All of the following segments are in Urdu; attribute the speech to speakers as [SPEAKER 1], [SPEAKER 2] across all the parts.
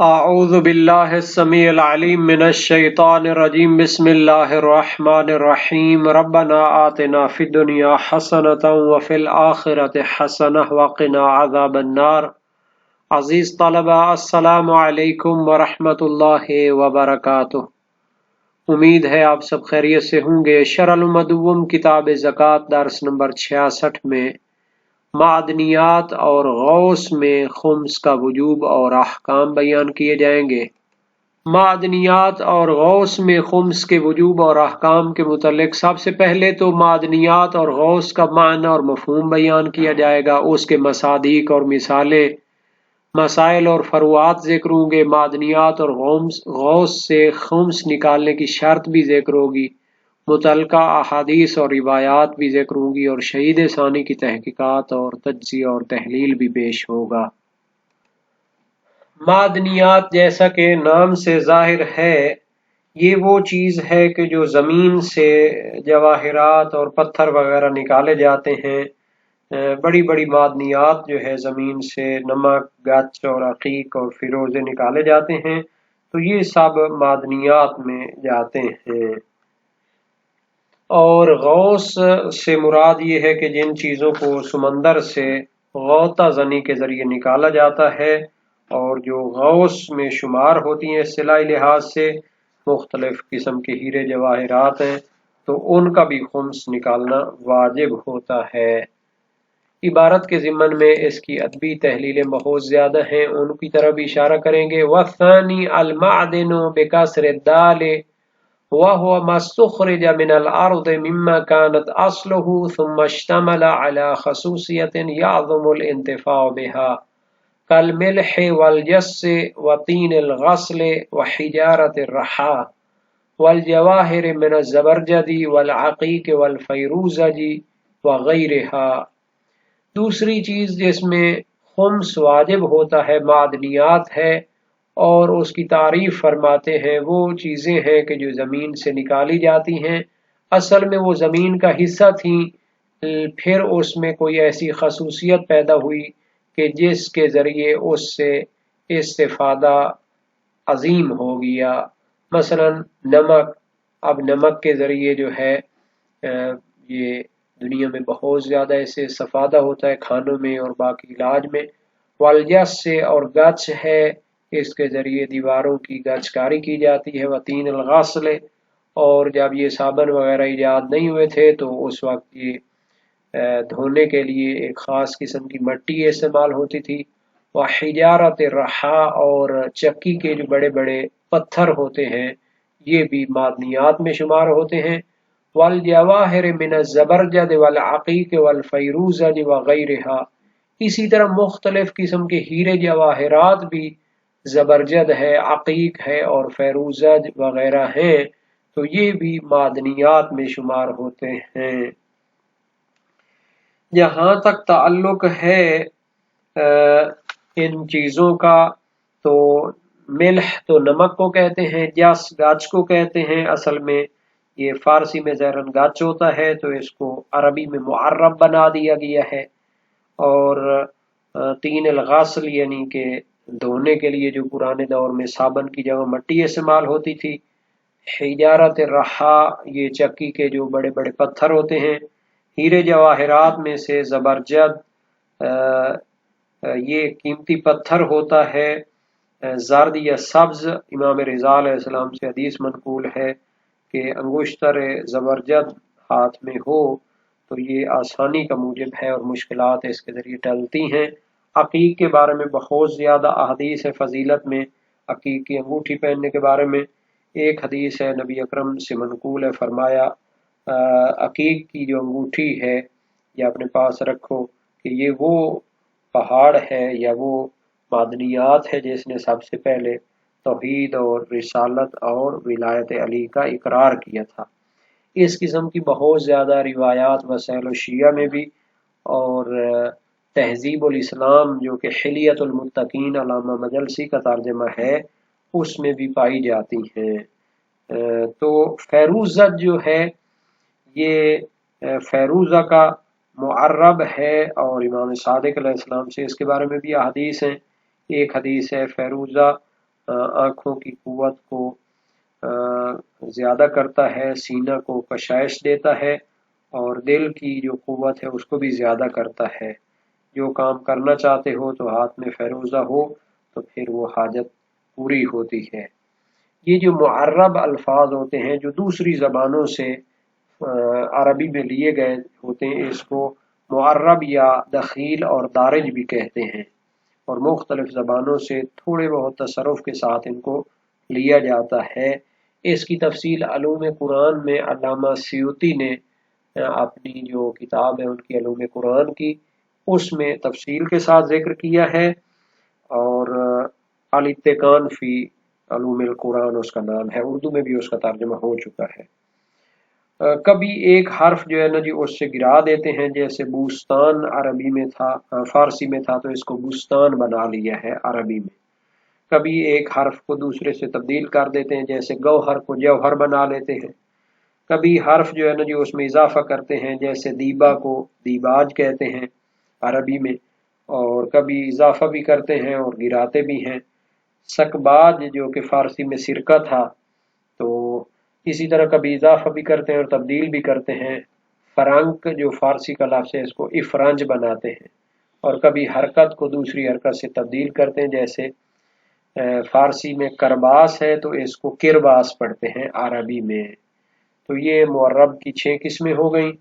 [SPEAKER 1] اعوذ باللہ السمیع العلیم من الشیطان الرجیم بسم اللہ الرحمن الرحیم ربنا آتنا فی الدنیا حسنۃ وفی الآخرۃ حسنۃ وقنا عذاب النار۔ عزیز طلبہ، السلام علیکم ورحمۃ اللہ وبرکاتہ۔ امید ہے آپ سب خیریت سے ہوں گے۔ شرح المدوم کتاب زکوٰۃ درس نمبر 66 میں معدنیات اور غوث میں خمس کا وجوب اور احکام بیان کیے جائیں گے۔ معدنیات اور غوث میں خمس کے وجوب اور احکام کے متعلق سب سے پہلے تو معدنیات اور غوث کا معنی اور مفہوم بیان کیا جائے گا، اس کے مصادیق اور مثالیں، مسائل اور فروعات ذکر ہوں گے۔ معدنیات اور غوث سے خمس نکالنے کی شرط بھی ذکر ہوگی، متعلقہ احادیث اور روایات بھی ذکر ہوں گی، اور شہید ثانی کی تحقیقات اور تجزیہ اور تحلیل بھی پیش ہوگا۔ معدنیات جیسا کہ نام سے ظاہر ہے، یہ وہ چیز ہے کہ جو زمین سے جواہرات اور پتھر وغیرہ نکالے جاتے ہیں۔ بڑی بڑی معدنیات جو ہے زمین سے نمک، گچ اور عقیق اور فیروزے نکالے جاتے ہیں، تو یہ سب معدنیات میں جاتے ہیں۔ اور غوث سے مراد یہ ہے کہ جن چیزوں کو سمندر سے غوطہ زنی کے ذریعے نکالا جاتا ہے اور جو غوث میں شمار ہوتی ہیں اصطلاحی لحاظ سے، مختلف قسم کے ہیرے جواہرات ہیں، تو ان کا بھی خمس نکالنا واجب ہوتا ہے۔ عبارت کے ضمن میں اس کی ادبی تحلیلیں بہت زیادہ ہیں، ان کی طرف بھی اشارہ کریں گے۔ وَالثَّانِي الْمَعْدِنُ بِكَسْرِ الدَّالِ وَهُوَ مَا اسْتُخْرِجَ مِنَ الْأَرْضِ مِمَّا كَانَتْ أَصْلُهُ ثُمَّ اشْتَمَلَ عَلَى خَصُوصِيَّةٍ يَعْظُمُ الِانْتِفَاعُ بِهَا كَالْمِلْحِ وَالْجَسِّ وَطِينِ الْغَسْلِ وَحِجَارَةِ الرَّحَاءِ وَالْجَوَاهِرِ مِنَ الزَّبَرْجَدِ وَالْعَقِيقِ وَالْفَيْرُوزَجِ وَغَيْرِهَا۔ دوسری چیز جس میں خمس واجب ہوتا ہے معدنیات ہے، اور اس کی تعریف فرماتے ہیں وہ چیزیں ہیں کہ جو زمین سے نکالی جاتی ہیں، اصل میں وہ زمین کا حصہ تھیں، پھر اس میں کوئی ایسی خصوصیت پیدا ہوئی کہ جس کے ذریعے اس سے استفادہ عظیم ہو گیا۔ مثلا نمک، اب نمک کے ذریعے جو ہے یہ دنیا میں بہت زیادہ اسے استفادہ ہوتا ہے، کھانوں میں اور باقی علاج میں۔ والجس سے اور گچ ہے، اس کے ذریعے دیواروں کی گچ کاری کی جاتی ہے۔ وطین الغسل، اور جب یہ صابن وغیرہ ایجاد نہیں ہوئے تھے تو اس وقت یہ دھونے کے لیے ایک خاص قسم کی مٹی استعمال ہوتی تھی۔ وحجارت الرحا، اور چکی کے جو بڑے بڑے پتھر ہوتے ہیں یہ بھی معدنیات میں شمار ہوتے ہیں۔ والجواہر من الزبرجد والعقیق والفیروزج وغیرہا، اسی طرح مختلف قسم کے ہیرے جواہرات بھی زبرجد ہے، عقیق ہے اور فیروزج وغیرہ ہیں، تو یہ بھی معدنیات میں شمار ہوتے ہیں۔ جہاں تک تعلق ہے ان چیزوں کا، تو ملح تو نمک کو کہتے ہیں، جس گچ کو کہتے ہیں، اصل میں یہ فارسی میں ظاہراً گچ ہوتا ہے تو اس کو عربی میں معرب بنا دیا گیا ہے۔ اور طین الغسل یعنی کہ دھونے کے لیے جو پرانے دور میں صابن کی جگہ مٹی استعمال ہوتی تھی۔ حجارت الرحا، یہ چکی کے جو بڑے بڑے پتھر ہوتے ہیں۔ ہیرے جواہرات میں سے زبرجد، یہ قیمتی پتھر ہوتا ہے، زرد یا سبز۔ امام رضا علیہ السلام سے حدیث منقول ہے کہ انگشتر زبرجد ہاتھ میں ہو تو یہ آسانی کا موجب ہے اور مشکلات اس کے ذریعے ٹلتی ہیں۔ عقیق کے بارے میں بہت زیادہ احادیث ہے فضیلت میں، عقیق کی انگوٹھی پہننے کے بارے میں۔ ایک حدیث ہے نبی اکرم سے منقول ہے، فرمایا عقیق کی جو انگوٹھی ہے یہ اپنے پاس رکھو کہ یہ وہ پہاڑ ہے یا وہ معدنیات ہے جس نے سب سے پہلے توحید اور رسالت اور ولایت علی کا اقرار کیا تھا۔ اس قسم کی بہت زیادہ روایات وسائل الشیعہ میں بھی، اور تہذیب الاسلام جو کہ حلیت المتقین علامہ مجلسی کا ترجمہ ہے اس میں بھی پائی جاتی ہیں۔ تو فیروزج جو ہے یہ فیروزہ کا معرب ہے، اور امام صادق علیہ السلام سے اس کے بارے میں بھی احادیث ہیں۔ ایک حدیث ہے فیروزہ آنکھوں کی قوت کو زیادہ کرتا ہے، سینہ کو کشائش دیتا ہے، اور دل کی جو قوت ہے اس کو بھی زیادہ کرتا ہے۔ جو کام کرنا چاہتے ہو تو ہاتھ میں فیروزہ ہو تو پھر وہ حاجت پوری ہوتی ہے۔ یہ جو معرب الفاظ ہوتے ہیں جو دوسری زبانوں سے عربی میں لیے گئے ہوتے ہیں، اس کو معرب یا دخیل اور دارج بھی کہتے ہیں، اور مختلف زبانوں سے تھوڑے بہت تصرف کے ساتھ ان کو لیا جاتا ہے۔ اس کی تفصیل علوم قرآن میں علامہ سیوطی نے اپنی جو کتاب ہے ان کی علوم قرآن کی، اس میں تفصیل کے ساتھ ذکر کیا ہے، اور الاتقان فی علوم القرآن اس کا نام ہے، اردو میں بھی اس کا ترجمہ ہو چکا ہے۔ کبھی ایک حرف جو ہے نا جی اس سے گرا دیتے ہیں، جیسے بوستان عربی میں تھا، فارسی میں تھا تو اس کو بوستان بنا لیا ہے عربی میں۔ کبھی ایک حرف کو دوسرے سے تبدیل کر دیتے ہیں، جیسے گوہر کو جوہر بنا لیتے ہیں۔ کبھی حرف جو ہے نا جی اس میں اضافہ کرتے ہیں، جیسے دیبا کو دیباج کہتے ہیں عربی میں، اور کبھی اضافہ بھی کرتے ہیں اور گراتے بھی ہیں۔ سکباج جو کہ فارسی میں سرکہ تھا، تو اسی طرح کبھی اضافہ بھی کرتے ہیں اور تبدیل بھی کرتے ہیں۔ فرنک جو فارسی کا لفظ ہے اس کو افرنج بناتے ہیں، اور کبھی حرکت کو دوسری حرکت سے تبدیل کرتے ہیں، جیسے فارسی میں کرباس ہے تو اس کو کرباس پڑھتے ہیں عربی میں۔ تو یہ معرب کی 6 قسمیں ہو گئیں۔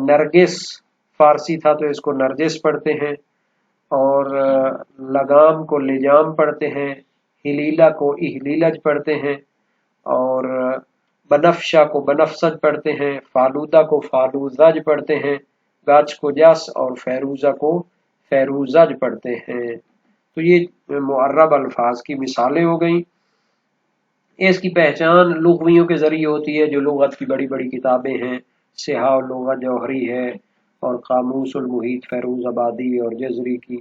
[SPEAKER 1] نرگس فارسی تھا تو اس کو نرجس پڑھتے ہیں، اور لگام کو لجام پڑھتے ہیں، ہلیلہ کو اہلیلج پڑھتے ہیں، اور بنفشہ کو بنفسج پڑھتے ہیں، فالودہ کو فالوزج پڑھتے ہیں، گاچ کو جس اور فیروزہ کو فیروزج پڑھتے ہیں۔ تو یہ معرب الفاظ کی مثالیں ہو گئیں۔ اس کی پہچان لغویوں کے ذریعے ہوتی ہے، جو لغت کی بڑی بڑی کتابیں ہیں، سیاہ اللغت جوہری ہے، اور قاموس المحیط فیروز آبادی اور جزری کی،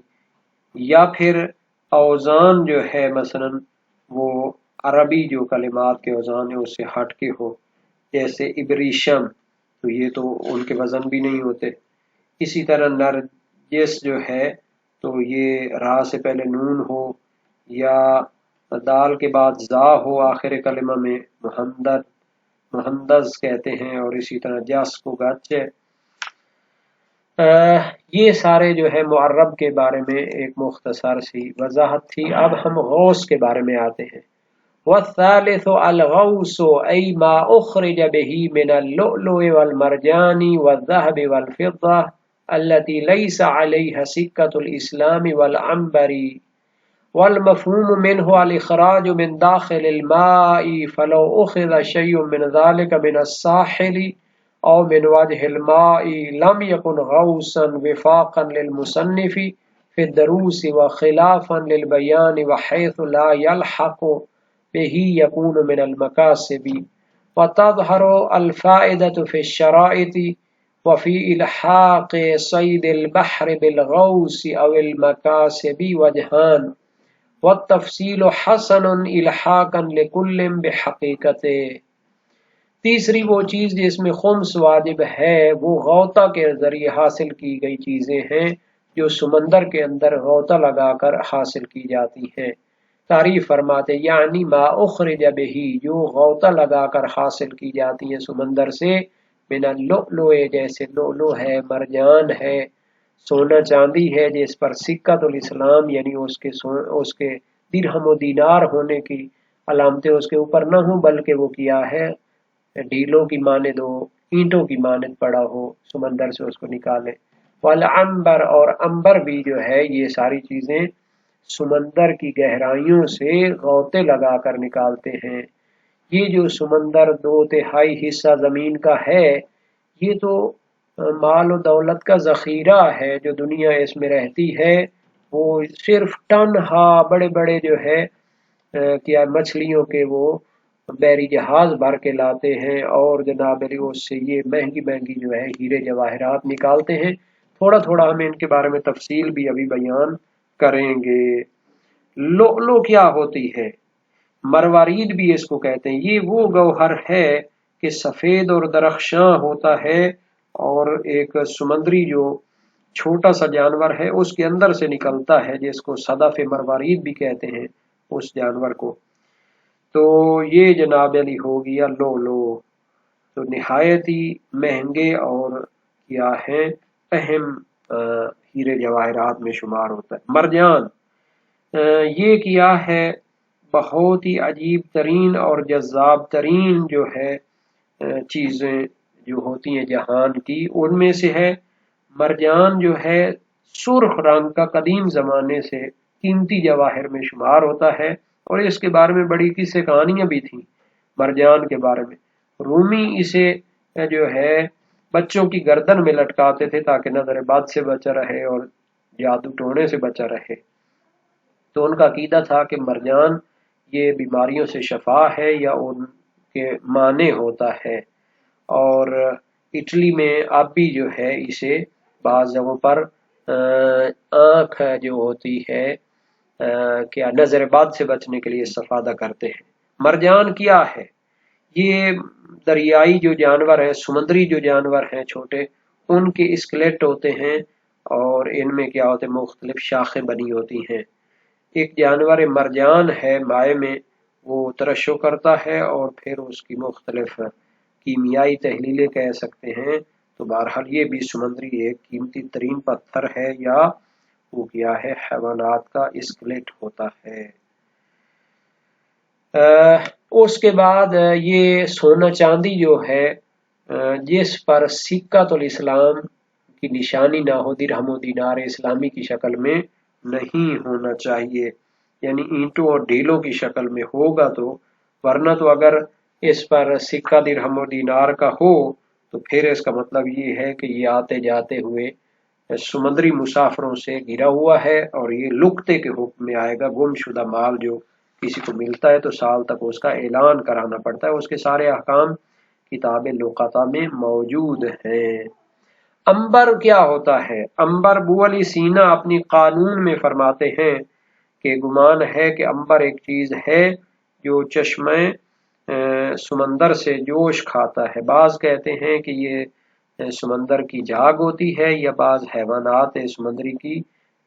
[SPEAKER 1] یا پھر اوزان جو ہے مثلا وہ عربی جو کلمات کے اوزان ہیں اس سے ہٹ کے ہو، جیسے ابریشم، تو یہ تو ان کے وزن بھی نہیں ہوتے۔ اسی طرح نرجس جو ہے تو یہ را سے پہلے نون ہو، یا دال کے بعد زا ہو آخر کلمہ میں، مہندز کہتے ہیں، اور اسی طرح جس کو گچ ہے۔ یہ سارے جو ہے معرب کے بارے میں ایک مختصر سی وضاحت تھی۔ اب ہم غوث کے بارے میں آتے ہیں۔ والثالث الغوث أي ما أخرج به من اللؤلؤ والمرجان والذهب والفضة التي ليس عليها سكة الإسلام والعنبر، والمفهوم منه الإخراج من داخل الماء، فلو أخذ شيء من ذلك من الساحل أو من وجه الماء لم يكن غوثا وفاقا للمصنف في الدروس وخلافا للبيان، وحيث لا يلحق به يكون من المكاسب، وتظهر الفائدة في الشرائط وفي إلحاق صيد البحر بالغوث أو المكاسب وجهان، والتفصيل حسن إلحاقا لكل بحقيقته۔ تیسری وہ چیز جس میں خمس واجب ہے وہ غوطہ کے ذریعے حاصل کی گئی چیزیں ہیں جو سمندر کے اندر غوطہ لگا کر حاصل کی جاتی ہیں۔ تعریف فرماتے یعنی ما اخرج بہی، جو غوطہ لگا کر حاصل کی جاتی ہیں سمندر سے، من اللؤلؤ جیسے لؤلؤ ہے، مرجان ہے، سونا چاندی ہے جس پر سکۃ الاسلام یعنی اس کے درہم و دینار ہونے کی علامتیں اس کے اوپر نہ ہوں، بلکہ وہ کیا ہے ڈھیلوں کی مانند ہو، اینٹوں کی مانند پڑا ہو، سمندر سے اس کو نکالے۔ والعنبر، اور عنبر بھی جو ہے یہ ساری چیزیں سمندر کی گہرائیوں سے غوطے لگا کر نکالتے ہیں۔ یہ جو سمندر 2/3 حصہ زمین کا ہے، یہ تو مال و دولت کا ذخیرہ ہے جو دنیا اس میں رہتی ہے، وہ صرف ٹن ہا بڑے بڑے جو ہے کیا مچھلیوں کے وہ بحری جہاز بھر کے لاتے ہیں، اور جناب علی اس سے یہ مہنگی مہنگی جو ہے ہیرے جواہرات نکالتے ہیں۔ تھوڑا تھوڑا ہم ان کے بارے میں تفصیل بھی ابھی بیان کریں گے۔ لؤلؤ کیا ہوتی ہے؟ مروارید بھی اس کو کہتے ہیں۔ یہ وہ گوہر ہے کہ سفید اور درخشاں ہوتا ہے، اور ایک سمندری جو چھوٹا سا جانور ہے اس کے اندر سے نکلتا ہے، جس کو صدف مروارید بھی کہتے ہیں۔ اس جانور کو. تو یہ جناب علی ہو گیا لولو. تو نہایت ہی مہنگے اور کیا ہے اہم ہیرے جواہرات میں شمار ہوتا ہے. مرجان یہ کیا ہے بہت ہی عجیب ترین اور جذاب ترین جو ہے چیزیں جو ہوتی ہیں جہان کی، ان میں سے ہے. مرجان جو ہے سرخ رنگ کا قدیم زمانے سے قیمتی جواہر میں شمار ہوتا ہے، اور اس کے بارے میں بڑی قصے کہانیاں بھی تھیں مرجان کے بارے میں. رومی اسے جو ہے بچوں کی گردن میں لٹکاتے تھے تاکہ نظر بد سے بچا رہے اور جادو ٹونے سے بچا رہے. تو ان کا عقیدہ تھا کہ مرجان یہ بیماریوں سے شفا ہے یا ان کے معنی ہوتا ہے. اور اٹلی میں اب بھی جو ہے اسے بعض جگہوں پر آنکھ جو ہوتی ہے کیا نظر بد سے بچنے کے لیے استفادہ کرتے ہیں. مرجان کیا ہے؟ یہ دریائی جو جانور ہیں، سمندری جو جانور ہیں چھوٹے، ان کے اسکلیٹ ہوتے ہیں اور ان میں کیا ہوتے ہیں مختلف شاخیں بنی ہوتی ہیں. ایک جانور مرجان ہے مائع میں، وہ ترشح کرتا ہے اور پھر اس کی مختلف کیمیائی تحلیلیں کہہ سکتے ہیں. تو بہرحال یہ بھی سمندری ایک قیمتی ترین پتھر ہے یا وہ کیا ہے حیوانات کا اسکلیٹ ہوتا ہے. اس کے بعد یہ سونا چاندی جو ہے جس پر سکۃ الاسلام کی نشانی نہ ہو، درہم و دینار اسلامی کی شکل میں نہیں ہونا چاہیے، یعنی اینٹوں اور ڈھیلوں کی شکل میں ہوگا تو، ورنہ تو اگر اس پر سکہ درہم و دینار کا ہو تو پھر اس کا مطلب یہ ہے کہ یہ آتے جاتے ہوئے سمندری مسافروں سے گھرا ہوا ہے اور یہ لقطے کے حکم میں آئے گا. گم شدہ مال جو کسی کو ملتا ہے تو سال تک اس کا اعلان کرانا پڑتا ہے. اس کے سارے احکام کتاب لقطہ میں موجود ہیں. امبر کیا ہوتا ہے؟ امبر ابو علی سینا اپنی قانون میں فرماتے ہیں کہ گمان ہے کہ امبر ایک چیز ہے جو چشمہ سمندر سے جوش کھاتا ہے. بعض کہتے ہیں کہ یہ سمندر کی جھاگ ہوتی ہے یا بعض حیوانات سمندری کی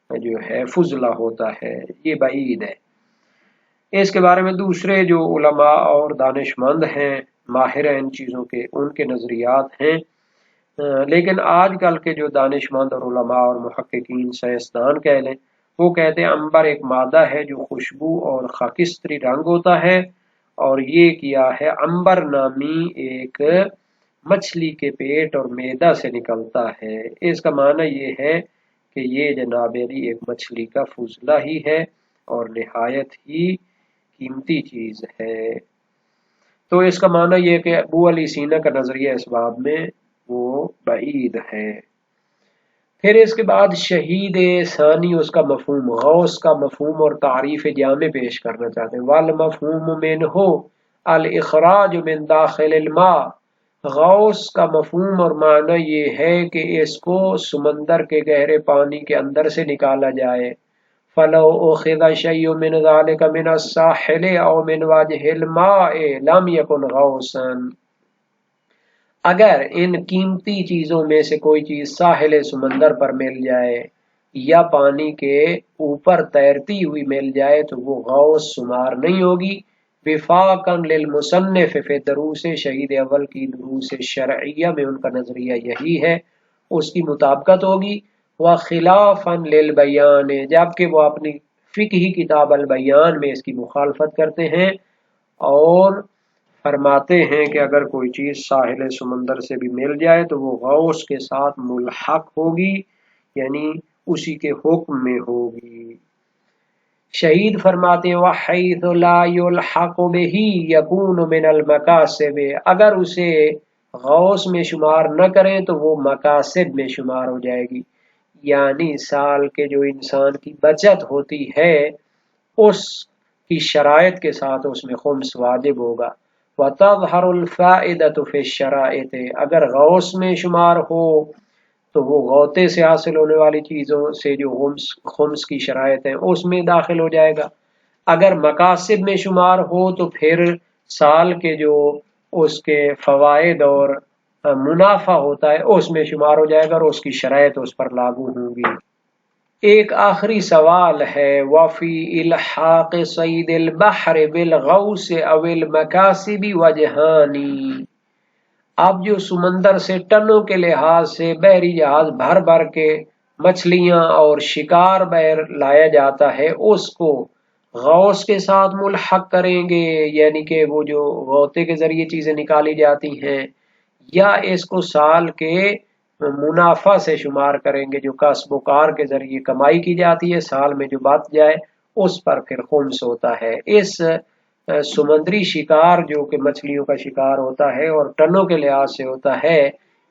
[SPEAKER 1] جو ہے فضلہ ہوتا ہے. یہ بعید ہے. اس کے بارے میں دوسرے جو علماء اور دانش مند ہیں، ماہر ہیں ان چیزوں کے، ان کے نظریات ہیں. لیکن آج کل کے جو دانش مند اور علماء اور محققین سائنسدان کہہ لیں، وہ کہتے ہیں امبر ایک مادہ ہے جو خوشبو اور خاکستری رنگ ہوتا ہے، اور یہ کیا ہے امبر نامی ایک مچھلی کے پیٹ اور معدہ سے نکلتا ہے. اس کا معنی یہ ہے کہ یہ جناب علی ایک مچھلی کا فضلہ ہی ہے اور نہایت ہی قیمتی چیز ہے. تو اس کا معنی یہ کہ ابو علی سینا کا نظریہ اس باب میں وہ بعید ہے. پھر اس کے بعد شہید ثانی، اس کا مفہوم، غوث کا مفہوم اور تعریف جامع پیش کرنا چاہتے ہیں. والمفہوم منہ الاخراج من داخل الماء، غوث کا مفہوم اور معنی یہ ہے کہ اس کو سمندر کے گہرے پانی کے اندر سے نکالا جائے. فلو اخذ شیء من ذلك من الساحل او من وجه الماء لم يكن غوثا، اگر ان قیمتی چیزوں میں سے کوئی چیز ساحل سمندر پر مل جائے یا پانی کے اوپر تیرتی ہوئی مل جائے تو وہ غوث شمار نہیں ہوگی. وفاقا للمصنف فی دروس شہید اول کی دروس شرعیہ میں ان کا نظریہ یہی ہے، اس کی مطابقت ہوگی. وخلافا للبیان، جبکہ وہ اپنی فقہی کتاب البیان میں اس کی مخالفت کرتے ہیں اور فرماتے ہیں کہ اگر کوئی چیز ساحل سمندر سے بھی مل جائے تو وہ غوث کے ساتھ ملحق ہوگی، یعنی اسی کے حکم میں ہوگی. شہید فرماتے ہیں وَحَيْثُ لَا يُلْحَقُ بِهِ يَكُونُ مِنَ الْمَكَاسِبِ، اگر اسے غوث میں شمار نہ کریں تو وہ مقاصد میں شمار ہو جائے گی، یعنی سال کے جو انسان کی بچت ہوتی ہے اس کی شرائط کے ساتھ اس میں خمس واجب ہوگا. وَتَظْهَرُ الْفَائِدَةُ فِي الشَّرَائِطِ، اگر غوث میں شمار ہو تو وہ غوطے سے حاصل ہونے والی چیزوں سے جو خمس کی شرائط ہیں اس میں داخل ہو جائے گا. اگر مقاصد میں شمار ہو تو پھر سال کے جو اس کے فوائد اور منافع ہوتا ہے اس میں شمار ہو جائے گا اور اس کی شرائط اس پر لاگو ہوں گی. ایک آخری سوال ہے، وفی الحاق صید البحر بالغوث او المکاسب وجہانی۔ اب جو سمندر سے ٹنوں کے لحاظ سے بحری جہاز بھر بھر کے مچھلیاں اور شکار بحر لایا جاتا ہے، اس کو غوث کے ساتھ ملحق کریں گے، یعنی کہ وہ جو غوطے کے ذریعے چیزیں نکالی جاتی ہیں، یا اس کو سال کے منافع سے شمار کریں گے، جو کسب و کار کے ذریعے کمائی کی جاتی ہے، سال میں جو بچ جائے اس پر پھر خمس ہوتا ہے۔ اس سمندری شکار جو کہ مچھلیوں کا شکار ہوتا ہے اور ٹنوں کے لحاظ سے ہوتا ہے،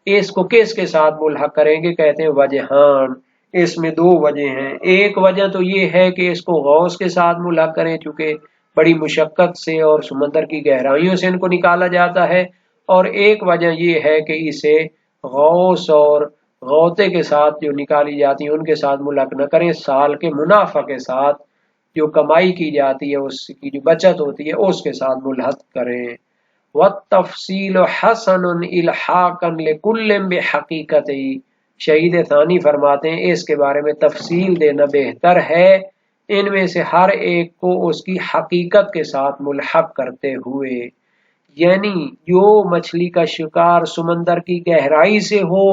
[SPEAKER 1] اس کو کس کے ساتھ ملحق کریں گے؟ کہتے ہیں وجہان۔ اس میں دو وجہ ہیں، ایک وجہ تو یہ ہے کہ اس کو غوث کے ساتھ ملحق کریں، چونکہ بڑی مشقت سے اور سمندر کی گہرائیوں سے ان کو نکالا جاتا ہے، اور ایک وجہ یہ ہے کہ اسے غوث اور غوطے کے ساتھ جو نکالی جاتی ہیں ان کے ساتھ ملحق نہ کریں، سال کے منافع کے ساتھ جو کمائی کی جاتی ہے، اس کی جو بچت ہوتی ہے اس کے ساتھ ملحق کریں۔ وَالتَّفْصِيلُ حَسَنٌ إِلْحَاقًا لِكُلٍّ بِحَقِيقَتِهِ۔ شہید ثانی فرماتے ہیں اس کے بارے میں تفصیل دینا بہتر ہے، ان میں سے ہر ایک کو اس کی حقیقت کے ساتھ ملحق کرتے ہوئے، یعنی جو مچھلی کا شکار سمندر کی گہرائی سے ہو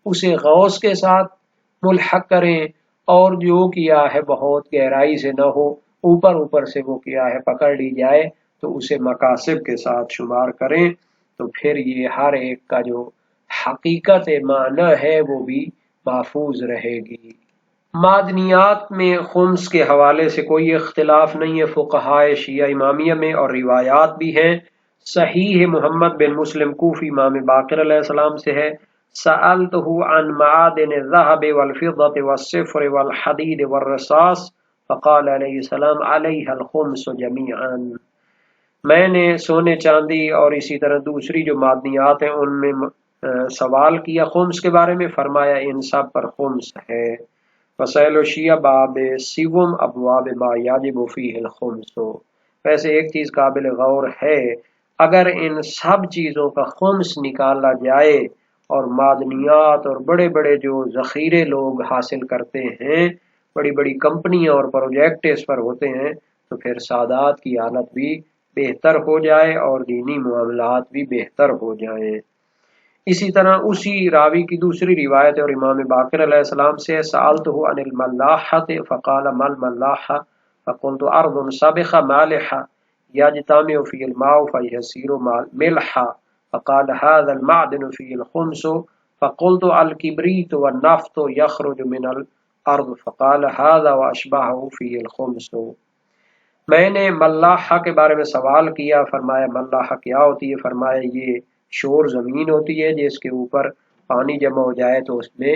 [SPEAKER 1] اسے غوث کے ساتھ ملحق کریں، اور جو کیا ہے بہت گہرائی سے نہ ہو، اوپر اوپر سے وہ کیا ہے پکڑ لی جائے تو اسے مقاصد کے ساتھ شمار کریں، تو پھر یہ ہر ایک کا جو حقیقت معنی ہے وہ بھی محفوظ رہے گی۔ معدنیات میں خمس کے حوالے سے کوئی اختلاف نہیں ہے فقہائے شیعہ امامیہ میں، اور روایات بھی ہیں۔ صحیح محمد بن مسلم کوفی امام باقر علیہ السلام سے ہے، سألتہ عن معادن الذهب والفضة والصفر والحديد والرصاص فقال علیہ السلام علیہ الخمس جمیعا۔ میں نے سونے چاندی اور اسی طرح دوسری جو معدنیات ہیں ان میں سوال کیا خمس کے بارے میں، فرمایا ان سب پر خمس ہے۔ وسائل الشیعہ باب سیوم ابواب ما یجب فیہ الخمس۔ ویسے ایک چیز قابل غور ہے، اگر ان سب چیزوں کا خمس نکالا جائے اور معدنیات اور بڑے بڑے جو ذخیرے لوگ حاصل کرتے ہیں، بڑی بڑی کمپنیاں اور پروجیکٹ اس پر ہوتے ہیں، تو پھر سادات کی حالت بھی بہتر ہو جائے اور دینی معاملات بھی بہتر ہو جائیں۔ اسی طرح اسی راوی کی دوسری روایت اور امام باقر علیہ السلام سے، سألتہ عن الملاحۃ فقال ما الملاحہ فقلت ارض سابخہ مالحہ یجتمع فی الماء فیصیر ملحا فقال هذا المعدن فی الخمس فقلت الکبریت والنفط یخرج من الارض فقال هذا واشبہہ فی الخمس۔ میں نے ملاحہ کے بارے میں سوال کیا، فرمایا ملاحہ کیا ہوتی ہے؟ فرمایا یہ شور زمین ہوتی ہے جس کے اوپر پانی جمع ہو جائے تو اس میں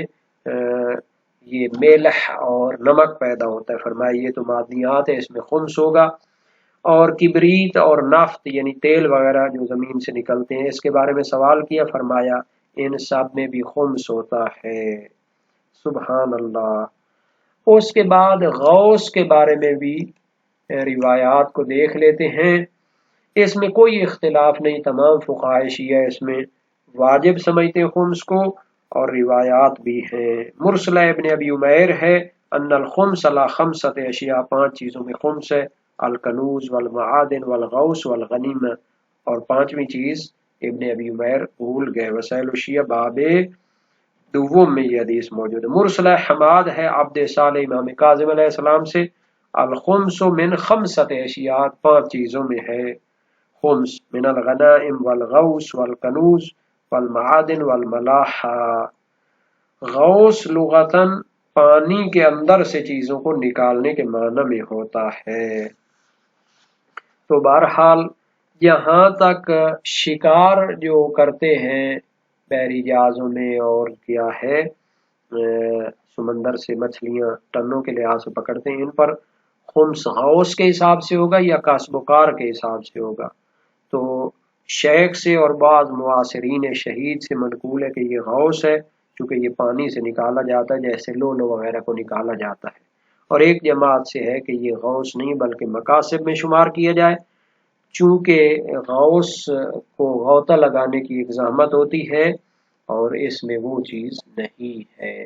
[SPEAKER 1] یہ میلح اور نمک پیدا ہوتا ہے، فرمایا یہ تو معدنیات ہے، اس میں خمس ہوگا۔ اور کبریت اور نفت یعنی تیل وغیرہ جو زمین سے نکلتے ہیں اس کے بارے میں سوال کیا، فرمایا ان سب میں بھی خمس ہوتا ہے۔ سبحان اللہ۔ اس کے بعد غوث کے بارے میں بھی روایات کو دیکھ لیتے ہیں، اس میں کوئی اختلاف نہیں، تمام فقہائے شیعہ اس میں واجب سمجھتے ہیں خمس کو، اور روایات بھی ہیں۔ مرسلہ ابن ابی عمیر ہے ان الخمس علی خمسۃ اشیاء، 5 چیزوں میں خمس ہے، الکنوز والمعادن والغوث والغنیمہ، اور 5ویں چیز ابن ابی عمیر بھول گئے۔ وسائل الشیعہ باب دوم میں یہ حدیث موجود ہے۔ مرسلہ حماد ہے عبد صالح امام کاظم علیہ السلام سے، الخمس من خمسۃ اشیاء، 5 چیزوں میں ہے خمس، من الغنائم والغوث والکنوز والمعادن والملاحہ۔ غوث لغتاً پانی کے اندر سے چیزوں کو نکالنے کے معنی میں ہوتا ہے۔ تو بہرحال یہاں تک شکار جو کرتے ہیں بحری جہازوں میں اور کیا ہے سمندر سے مچھلیاں ٹنوں کے لحاظ سے پکڑتے ہیں، ان پر خمس غوث کے حساب سے ہوگا یا کسب و کار کے حساب سے ہوگا؟ تو شیخ سے اور بعض معاصرین شہید سے منقول ہے کہ یہ غوث ہے، چونکہ یہ پانی سے نکالا جاتا ہے جیسے لولو وغیرہ کو نکالا جاتا ہے، اور ایک جماعت سے ہے کہ یہ غوث نہیں بلکہ مقاصد میں شمار کیا جائے، چونکہ غوث کو غوطہ لگانے کی ایک زحمت ہوتی ہے اور اس میں وہ چیز نہیں ہے۔